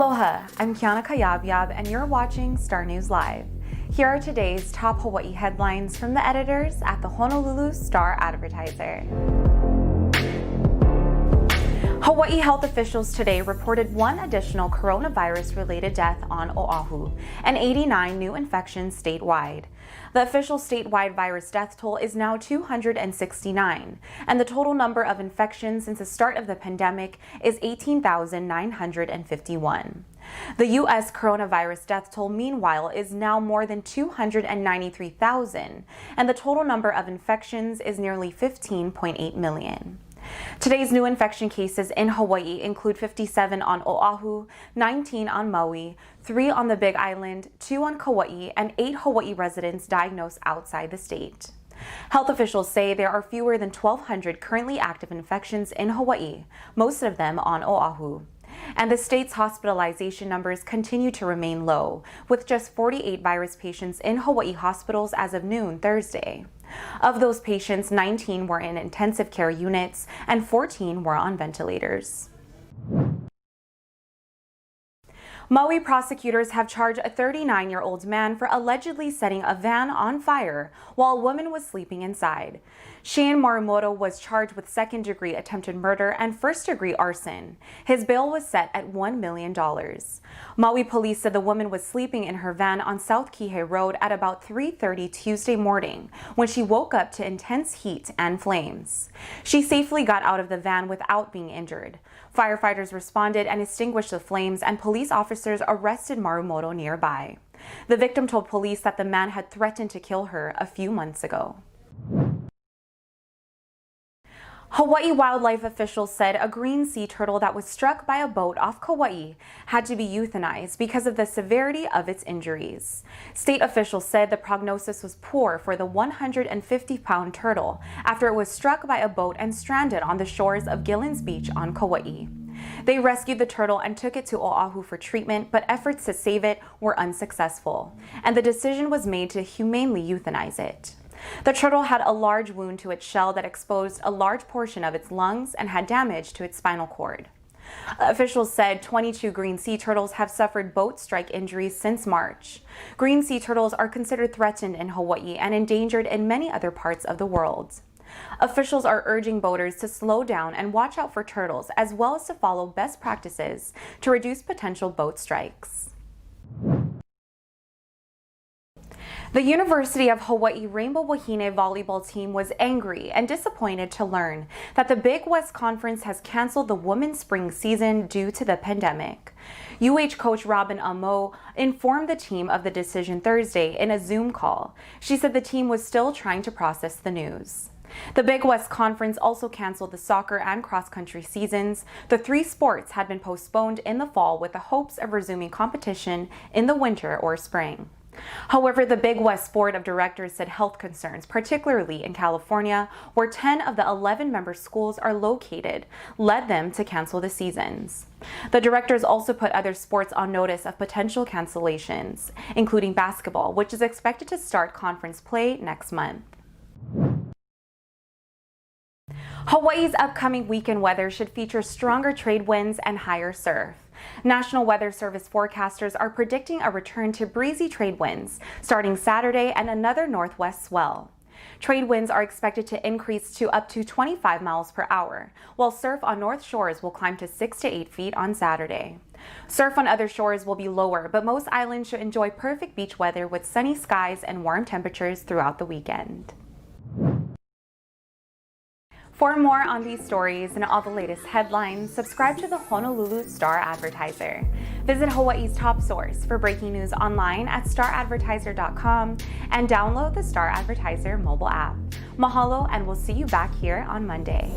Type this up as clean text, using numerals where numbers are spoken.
Aloha, I'm Kiana Cayabyab and you're watching Star News Live. Here are today's top Hawaii headlines from the editors at the Honolulu Star-Advertiser. Hawaii health officials today reported one additional coronavirus-related death on Oahu and 89 new infections statewide. The official statewide virus death toll is now 269, and the total number of infections since the start of the pandemic is 18,951. The U.S. coronavirus death toll, meanwhile, is now more than 293,000, and the total number of infections is nearly 15.8 million. Today's new infection cases in Hawaii include 57 on Oahu, 19 on Maui, 3 on the Big Island, 2 on Kauai, and 8 Hawaii residents diagnosed outside the state. Health officials say there are fewer than 1,200 currently active infections in Hawaii, most of them on Oahu. And the state's hospitalization numbers continue to remain low, with just 48 virus patients in Hawaii hospitals as of noon Thursday. Of those patients, 19 were in intensive care units and 14 were on ventilators. Maui prosecutors have charged a 39-year-old man for allegedly setting a van on fire while a woman was sleeping inside. Shane Morimoto was charged with second-degree attempted murder and first-degree arson. His bail was set at $1 million. Maui police said the woman was sleeping in her van on South Kihei Road at about 3:30 Tuesday morning when she woke up to intense heat and flames. She safely got out of the van without being injured. Firefighters responded and extinguished the flames, and police officers arrested Morimoto nearby. The victim told police that the man had threatened to kill her a few months ago. Hawaii wildlife officials said a green sea turtle that was struck by a boat off Kauai had to be euthanized because of the severity of its injuries. State officials said the prognosis was poor for the 150-pound turtle after it was struck by a boat and stranded on the shores of Gillen's Beach on Kauai. They rescued the turtle and took it to Oahu for treatment, but efforts to save it were unsuccessful, and the decision was made to humanely euthanize it. The turtle had a large wound to its shell that exposed a large portion of its lungs and had damage to its spinal cord. Officials said 22 green sea turtles have suffered boat strike injuries since March. Green sea turtles are considered threatened in Hawaii and endangered in many other parts of the world. Officials are urging boaters to slow down and watch out for turtles, as well as to follow best practices to reduce potential boat strikes. The University of Hawaii Rainbow Wahine volleyball team was angry and disappointed to learn that the Big West Conference has canceled the women's spring season due to the pandemic. UH coach Robin Amo informed the team of the decision Thursday in a Zoom call. She said the team was still trying to process the news. The Big West Conference also canceled the soccer and cross-country seasons. The 3 sports had been postponed in the fall with the hopes of resuming competition in the winter or spring. However, the Big West Board of Directors said health concerns, particularly in California, where 10 of the 11 member schools are located, led them to cancel the seasons. The directors also put other sports on notice of potential cancellations, including basketball, which is expected to start conference play next month. Hawaii's upcoming weekend weather should feature stronger trade winds and higher surf. National Weather Service forecasters are predicting a return to breezy trade winds starting Saturday and another northwest swell. Trade winds are expected to increase to up to 25 miles per hour, while surf on north shores will climb to 6 to 8 feet on Saturday. Surf on other shores will be lower, but most islands should enjoy perfect beach weather with sunny skies and warm temperatures throughout the weekend. For more on these stories and all the latest headlines, subscribe to the Honolulu Star-Advertiser. Visit Hawaii's top source for breaking news online at staradvertiser.com and download the Star-Advertiser mobile app. Mahalo, and we'll see you back here on Monday.